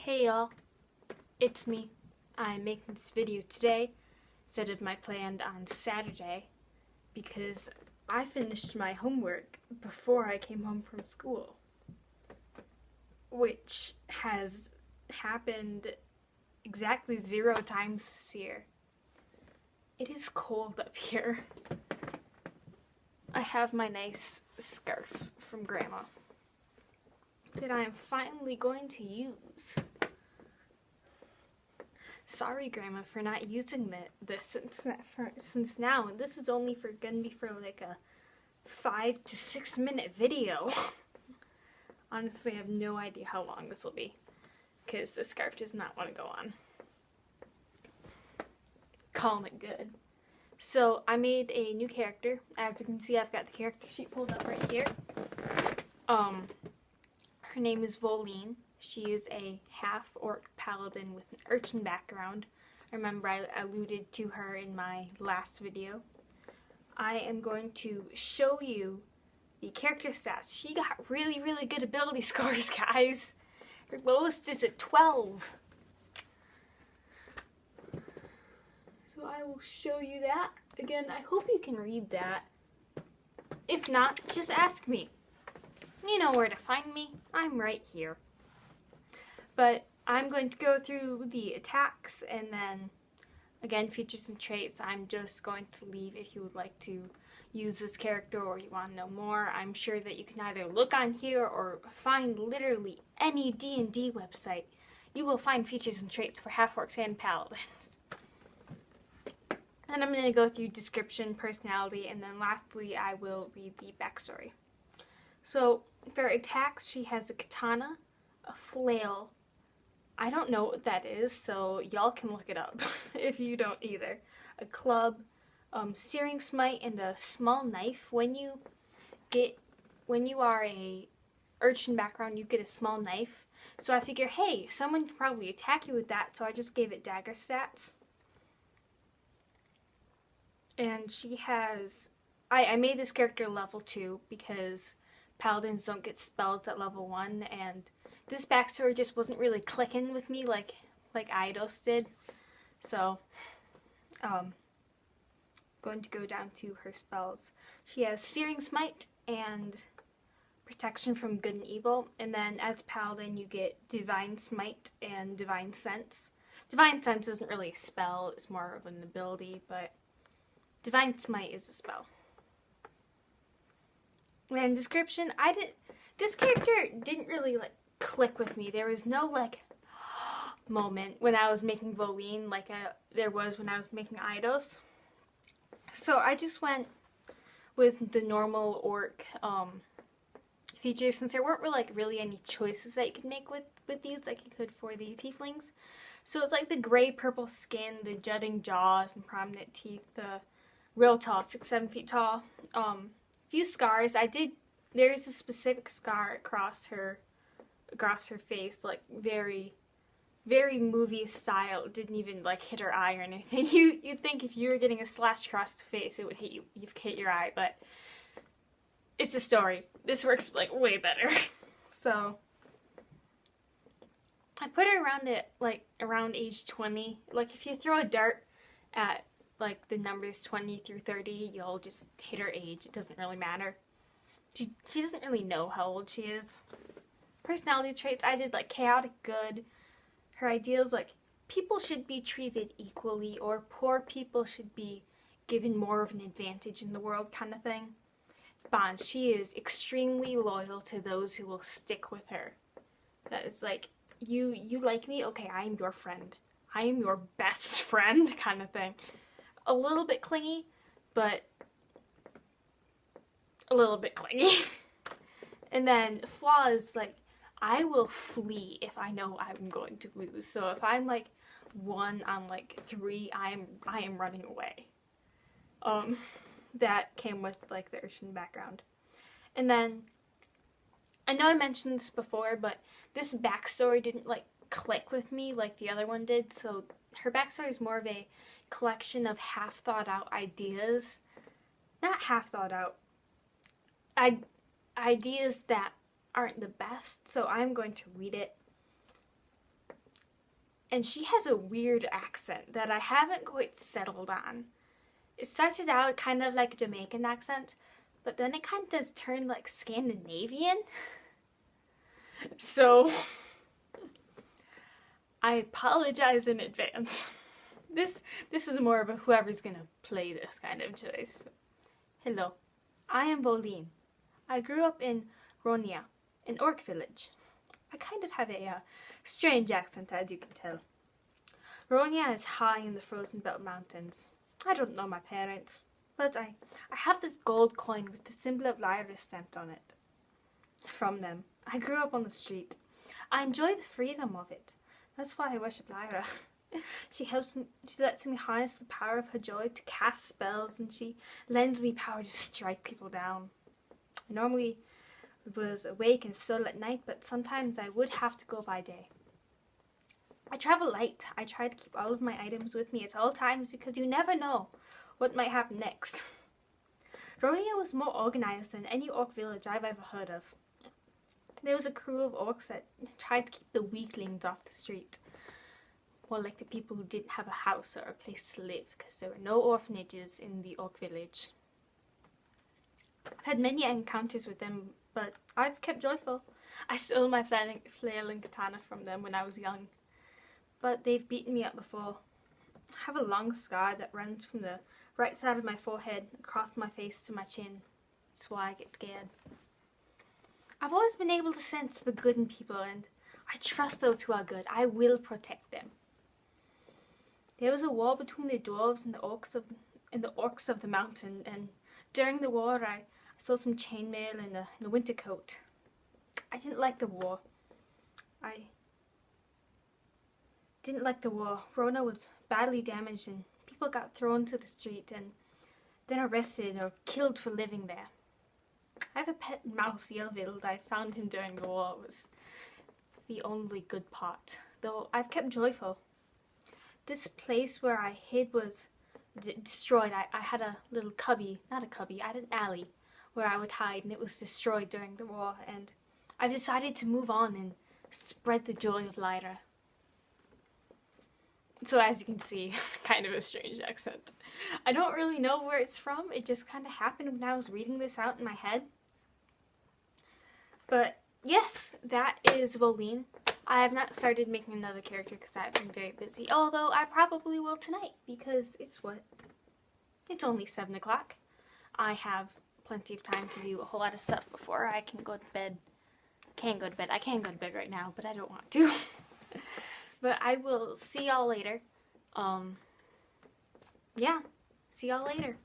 Hey y'all, it's me. I'm making this video today instead of my plan on Saturday because I finished my homework before I came home from school, which has happened exactly 0 times this year. It is cold up here. I have my nice scarf from Grandma that I am finally going to use. Sorry, Grandma, for not using this since now, and this is only gonna be for like a 5 to 6 minute video. Honestly, I have no idea how long this will be, because the scarf does not want to go on. Calling it good. So I made a new character. As you can see, I've got the character sheet pulled up right here. Her name is Volen. She is a half-orc paladin with an urchin background. Remember, I alluded to her in my last video. I am going to show you the character stats. She got really, really good ability scores, guys. Her lowest is at 12. So I will show you that. Again, I hope you can read that. If not, just ask me. You know where to find me. I'm right here. But I'm going to go through the attacks and then, again, features and traits. I'm just going to leave if you would like to use this character or you want to know more. I'm sure that you can either look on here or find literally any D&D website. You will find features and traits for half-orcs and paladins. And I'm going to go through description, personality, and then lastly I will read the backstory. So for attacks, she has a katana, a flail. I don't know what that is, so y'all can look it up if you don't either. A club, searing smite, and a small knife. When you are a urchin background, you get a small knife. So I figure, hey, someone can probably attack you with that, so I just gave it dagger stats. And she has, I made this character level 2 because paladins don't get spells at level 1, and this backstory just wasn't really clicking with me like Eidos did. So, going to go down to her spells. She has Searing Smite and Protection from Good and Evil, and then as Paladin you get Divine Smite and Divine Sense. Divine Sense isn't really a spell, it's more of an ability, but Divine Smite is a spell. And description, this character didn't really click with me. There was no moment when I was making Volen like there was when I was making Eidos. So I just went with the normal orc features since there weren't really any choices that you could make with these like you could for the tieflings. So it's like the gray purple skin, the jutting jaws and prominent teeth, the real tall, 6-7 feet tall. Few scars. There's a specific scar across her face, like very, very movie style. It didn't even hit her eye or anything. You'd think if you were getting a slash across the face, it would hit you. You've hit your eye, but it's a story. This works way better. So I put her around age 20. If you throw a dart at the numbers 20 through 30, you'll just hit her age. It doesn't really matter. She doesn't really know how old she is. Personality traits, I did chaotic good. Her ideals, people should be treated equally, or poor people should be given more of an advantage in the world kind of thing. Bonds, she is extremely loyal to those who will stick with her. That is you like me? Okay, I am your friend. I am your best friend kind of thing. A little bit clingy, but a little bit clingy. And then flaws, I will flee if I know I'm going to lose. So if I'm 1 on 3, I am running away. That came with the Urchin background. And then I know I mentioned this before, but this backstory didn't click with me like the other one did. So her backstory is more of a collection of half thought out ideas. Not half thought out. Ideas that aren't the best. So I'm going to read it. And she has a weird accent that I haven't quite settled on. It started out kind of like a Jamaican accent, but then it kind of does turn like Scandinavian. So I apologize in advance. This is more of a whoever's gonna play this kind of choice. Hello, I am Volen. I grew up in Ronia, an orc village. I kind of have a strange accent, as you can tell. Ronia is high in the frozen belt mountains. I don't know my parents, but I have this gold coin with the symbol of Lyra stamped on it. From them. I grew up on the street. I enjoy the freedom of it. That's why I worship Lyra. She lets me harness the power of her joy to cast spells, and she lends me power to strike people down. I normally was awake and still at night, but sometimes I would have to go by day. I travel light. I try to keep all of my items with me at all times because you never know what might happen next. Ronia was more organized than any orc village I've ever heard of. There was a crew of orcs that tried to keep the weaklings off the street. Well, like the people who didn't have a house or a place to live, because there were no orphanages in the orc village. I've had many encounters with them, but I've kept joyful. I stole my flail and katana from them when I was young, but they've beaten me up before. I have a long scar that runs from the right side of my forehead across my face to my chin. That's why I get scared. I've always been able to sense the good in people, and I trust those who are good. I will protect them. There was a war between the dwarves and the orcs of the mountain, and during the war I saw some chainmail and a winter coat. I didn't like the war. Rona was badly damaged and people got thrown to the street and then arrested or killed for living there. I have a pet mouse, Yelvild. I found him during the war. It was the only good part, though I've kept joyful. This place where I hid was destroyed. I had a little cubby, not a cubby, I had an alley where I would hide, and it was destroyed during the war, and I've decided to move on and spread the joy of Lyra. So as you can see, kind of a strange accent. I don't really know where it's from. It just kind of happened when I was reading this out in my head. But yes, that is Volen. I have not started making another character because I've been very busy, although I probably will tonight because it's only 7 o'clock. I have plenty of time to do a whole lot of stuff before I can go to bed. I can go to bed right now, but I don't want to. But I will see y'all later. Yeah, see y'all later.